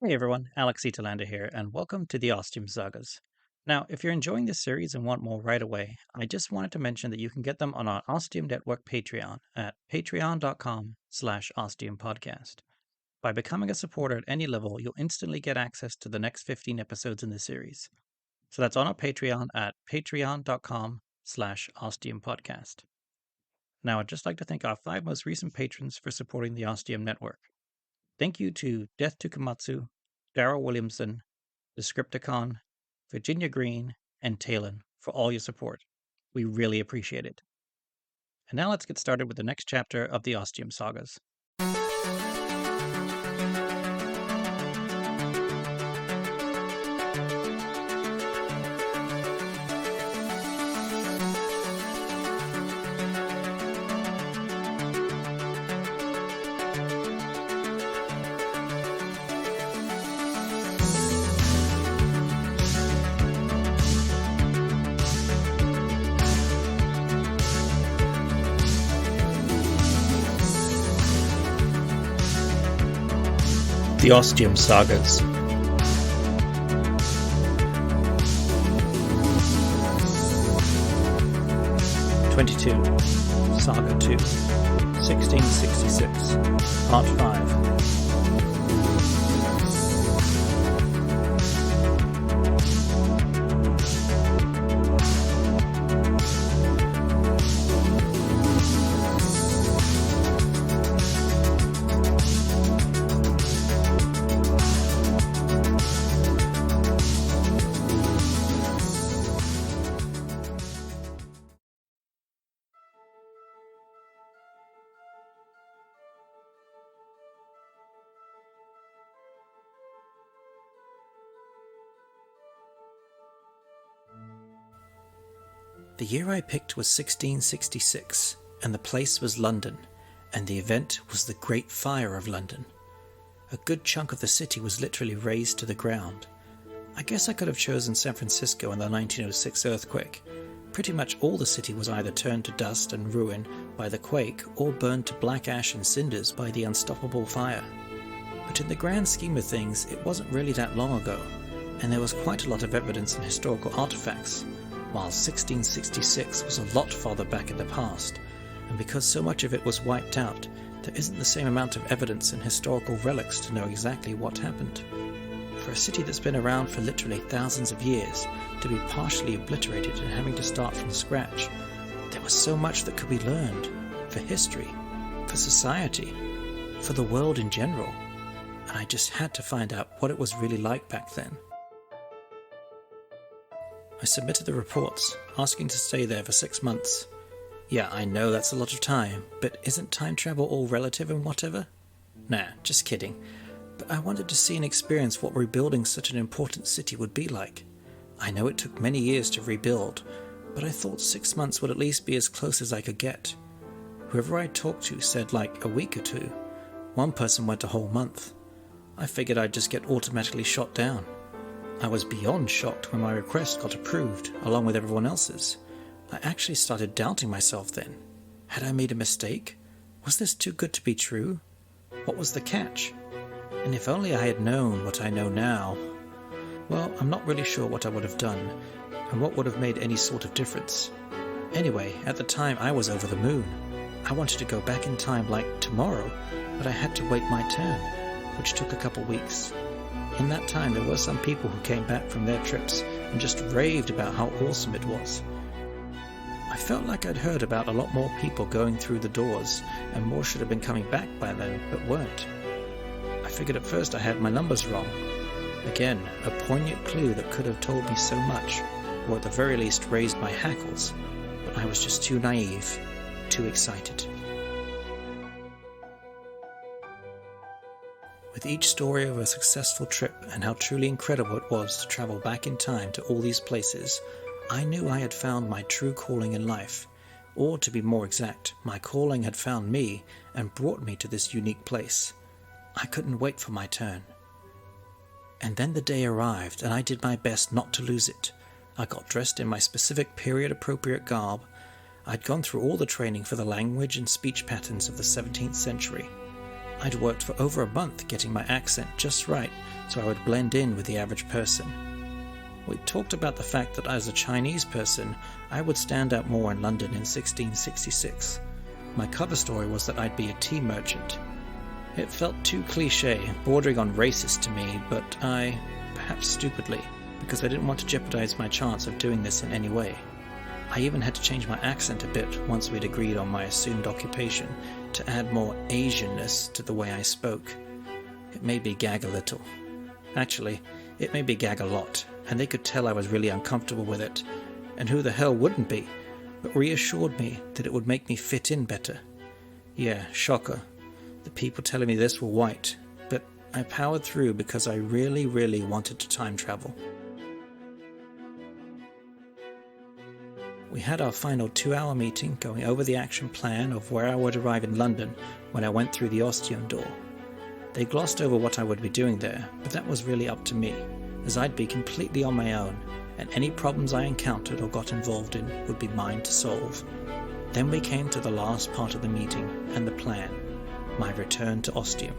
Hey everyone, Alex Telander here, and welcome to the Ostium Sagas. Now, if you're enjoying this series and want more right away, I just wanted to mention that you can get them on our Ostium Network Patreon at patreon.com/ostiumpodcast. By becoming a supporter at any level, you'll instantly get access to the next 15 episodes in the series. So that's on our Patreon at patreon.com/ostiumpodcast. Now, I'd just like to thank our 5 most recent patrons for supporting the Ostium Network. Thank you to Death to Komatsu, Daryl Williamson, Descripticon, Virginia Green, and Talon for all your support. We really appreciate it. And now let's get started with the next chapter of the Ostium Sagas. The Ostium Sagas. '22, Saga 2, 1666, Part 5. The year I picked was 1666, and the place was London, and the event was the Great Fire of London. A good chunk of the city was literally razed to the ground. I guess I could have chosen San Francisco in the 1906 earthquake. Pretty much all the city was either turned to dust and ruin by the quake or burned to black ash and cinders by the unstoppable fire. But in the grand scheme of things, it wasn't really that long ago, and there was quite a lot of evidence and historical artifacts, while 1666 was a lot farther back in the past, and because so much of it was wiped out, there isn't the same amount of evidence and historical relics to know exactly what happened. For a city that's been around for literally thousands of years, to be partially obliterated and having to start from scratch, there was so much that could be learned, for history, for society, for the world in general, and I just had to find out what it was really like back then. I submitted the reports, asking to stay there for 6 months. Yeah, I know that's a lot of time, but isn't time travel all relative and whatever? Nah, just kidding. But I wanted to see and experience what rebuilding such an important city would be like. I know it took many years to rebuild, but I thought 6 months would at least be as close as I could get. Whoever I talked to said like a week or 2. One person went a whole month. I figured I'd just get automatically shot down. I was beyond shocked when my request got approved, along with everyone else's. I actually started doubting myself then. Had I made a mistake? Was this too good to be true? What was the catch? And if only I had known what I know now. Well, I'm not really sure what I would have done, and what would have made any sort of difference. Anyway, at the time I was over the moon. I wanted to go back in time like tomorrow, but I had to wait my turn, which took a couple weeks. In that time, there were some people who came back from their trips and just raved about how awesome it was. I felt like I'd heard about a lot more people going through the doors, and more should have been coming back by then, but weren't. I figured at first I had my numbers wrong. Again, a poignant clue that could have told me so much, or at the very least raised my hackles, but I was just too naive, too excited. With each story of a successful trip and how truly incredible it was to travel back in time to all these places, I knew I had found my true calling in life, or to be more exact, my calling had found me and brought me to this unique place. I couldn't wait for my turn. And then the day arrived, and I did my best not to lose it. I got dressed in my specific period-appropriate garb. I'd gone through all the training for the language and speech patterns of the 17th century. I'd worked for over a month getting my accent just right so I would blend in with the average person. We talked about the fact that as a Chinese person, I would stand out more in London in 1666. My cover story was that I'd be a tea merchant. It felt too cliché, bordering on racist to me, but I, perhaps stupidly, because I didn't want to jeopardize my chance of doing this in any way. I even had to change my accent a bit once we'd agreed on my assumed occupation to add more Asianness to the way I spoke. It made me gag a little. Actually, it made me gag a lot, and they could tell I was really uncomfortable with it, and who the hell wouldn't be, but reassured me that it would make me fit in better. Yeah, shocker. The people telling me this were white, but I powered through because I really, really wanted to time travel. We had our final 2-hour meeting going over the action plan of where I would arrive in London when I went through the Ostium door. They glossed over what I would be doing there, but that was really up to me, as I'd be completely on my own, and any problems I encountered or got involved in would be mine to solve. Then we came to the last part of the meeting and the plan, my return to Ostium.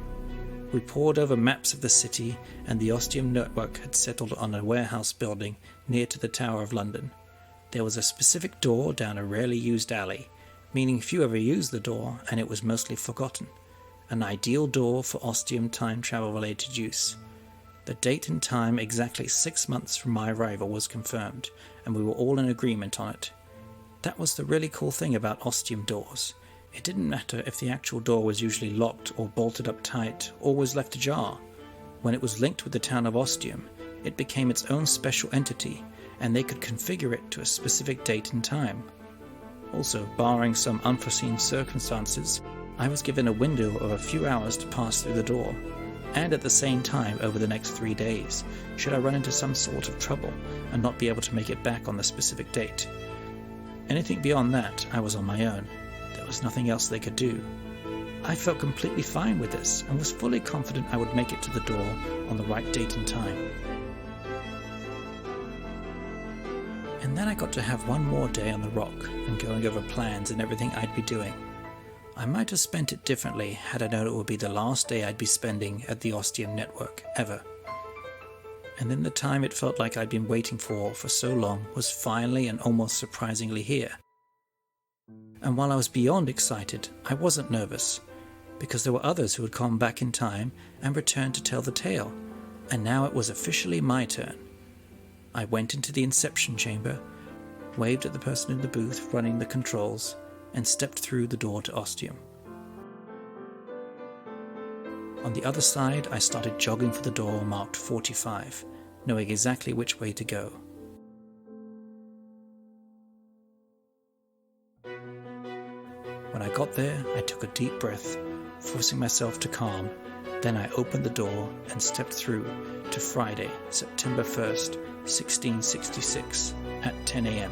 We pored over maps of the city, and the Ostium Network had settled on a warehouse building near to the Tower of London. There was a specific door down a rarely used alley, meaning few ever used the door, and it was mostly forgotten. An ideal door for Ostium time travel related use. The date and time exactly 6 months from my arrival was confirmed, and we were all in agreement on it. That was the really cool thing about Ostium doors. It didn't matter if the actual door was usually locked or bolted up tight or was left ajar. When it was linked with the town of Ostium, it became its own special entity, and they could configure it to a specific date and time. Also, barring some unforeseen circumstances, I was given a window of a few hours to pass through the door, and at the same time over the next 3 days, should I run into some sort of trouble and not be able to make it back on the specific date. Anything beyond that, I was on my own. There was nothing else they could do. I felt completely fine with this, and was fully confident I would make it to the door on the right date and time. And then I got to have one more day on the rock, and going over plans and everything I'd be doing. I might have spent it differently had I known it would be the last day I'd be spending at the Ostium Network, ever. And then the time it felt like I'd been waiting for so long was finally and almost surprisingly here. And while I was beyond excited, I wasn't nervous, because there were others who had come back in time and returned to tell the tale, and now it was officially my turn. I went into the Inception chamber, waved at the person in the booth running the controls, and stepped through the door to Ostium. On the other side, I started jogging for the door marked 45, knowing exactly which way to go. When I got there, I took a deep breath, forcing myself to calm. Then I opened the door and stepped through to Friday, September 1st, 1666, at 10 a.m.